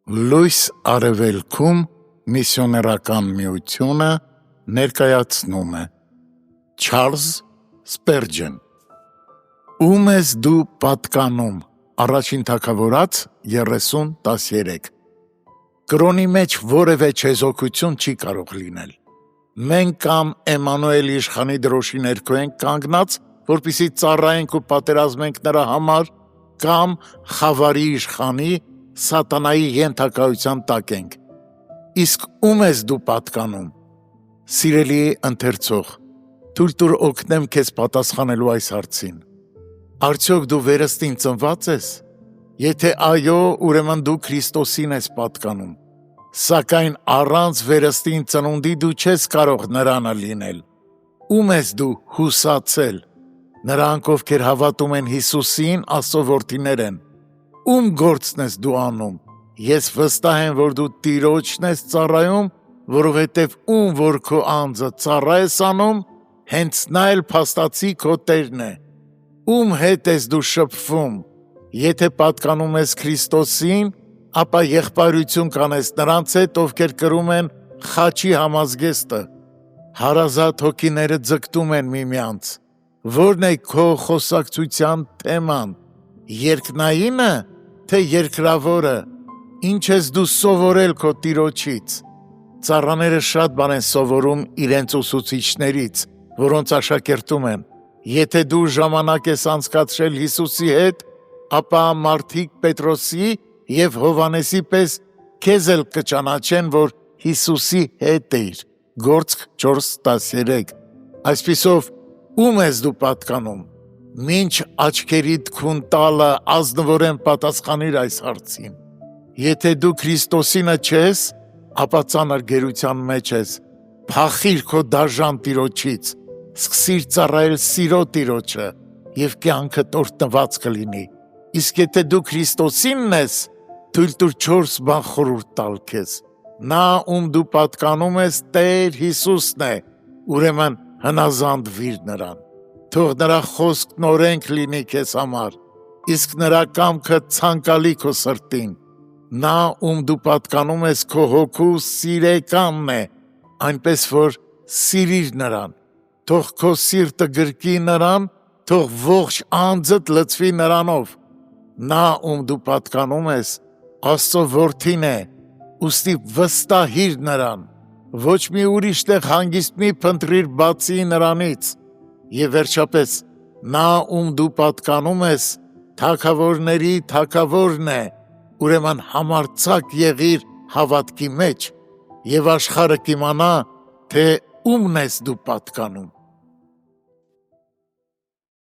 Լույս արևելքում միսիոներական միությունը ներկայացնում է Չարլզ Սպերջեն Ում ես դու պատկանում Առաջին Թագավորաց 30:13 Կրոնի մեջ որևէ չեզոքություն չի կարող լինել Մենք կամ Էմանուել իշխանի դրոշի ներքո ենք կանգնած որպեսզի ծառայենք ու պատերազմենք նրա համար կամ խավարի իշխանի Սատանայի ենթակայության տակ ենք Իսկ ում ես դու պատկանում Սիրելի ընթերցող թույլ տուր օգնեմ քեզ պատասխանելու այս հարցին Արդյոք դու վերստին ծնված ես Եթե այո ուրեմն դու Քրիստոսին ես պատկանում Սակայն առանց վերստին ծնունդի դու չես կարող նրանը լինել Ում ես դու հուսացել Նրանք ովքեր հավատում են Հիսուսին Աստծո որդիներ են Ում գործն ես դու անում Ես վստահ եմ որ դու Տիրոջն ես ծառայում Որովհետև ում որ քո անձը ծառա ես անում Հենց նա էլ փաստացի քո Տերն է Ում հետ ես դու շփվում Եթե պատկանում ես Քրիստոսին Ապա եղբայրություն կանես նրանց հետ ովքեր կրում են խաչի համազգեստը Հարազատ հոգիները ձգտում են միմյանց Որն է քո խոսակցության թեման Երկնայինը թե երկրավորը Ինչ ես դու սովորել քո Տիրոջից Ծառաները շատ բան են սովորում իրենց ուսուցիչներից Որոնց աշակերտում են Եթե դու ժամանակ ես անցկացրել Հիսուսի հետ Ապա մարդիկ Պետրոսի և Հովհաննեսի պես Քեզ էլ կճանաչեն որ Հիսուսի հետ էիր Գործք 4:13 Այսպիսով ում ես դու պատկանում Մինչ աչքերիդ քուն տալը ազնվորեն պատասխանիր այս հարցին Եթե դու Քրիստոսինը չես Ապա ծանր գերության մեջ ես Փախիր քո դաժան Տիրոջից Սկսիր ծառայել սիրո Տիրոջը Եվ կյանքդ օրհնված կլինի Իսկ եթե դու Քրիստոսինն ես Թույլ տուր 4 բան խորհուրդ տալ քեզ Նա ում դու պատկանում ես Տեր Հիսուսն է Ուրեմն հնազանդվիր նրան Թող նրա խոսքն օրենք լինի քեզ համար Իսկ նրա կամքը ցանկալի քո սրտին Նա ում դու պատկանում ես քո հոգու սիրեկանն է Այնպես որ սիրիր նրան Թող քո սիրտը գրկի նրան Թող ողջ անձդ լցվի նրանով Նա ում դու պատկանում ես Աստծո որդին է Ուստի վստահիր նրան Ոչ մի ուրիշ տեղ հանգիստ մի փնտրիր բացի նրանից Եվ վերջապես նա ում դու պատկանում ես Թագավորների Թագավորն է Ուրեմն համարձակ եղիր հավատքի մեջ Եվ աշխարհը կիմանա թե ումն ես դու պատկանում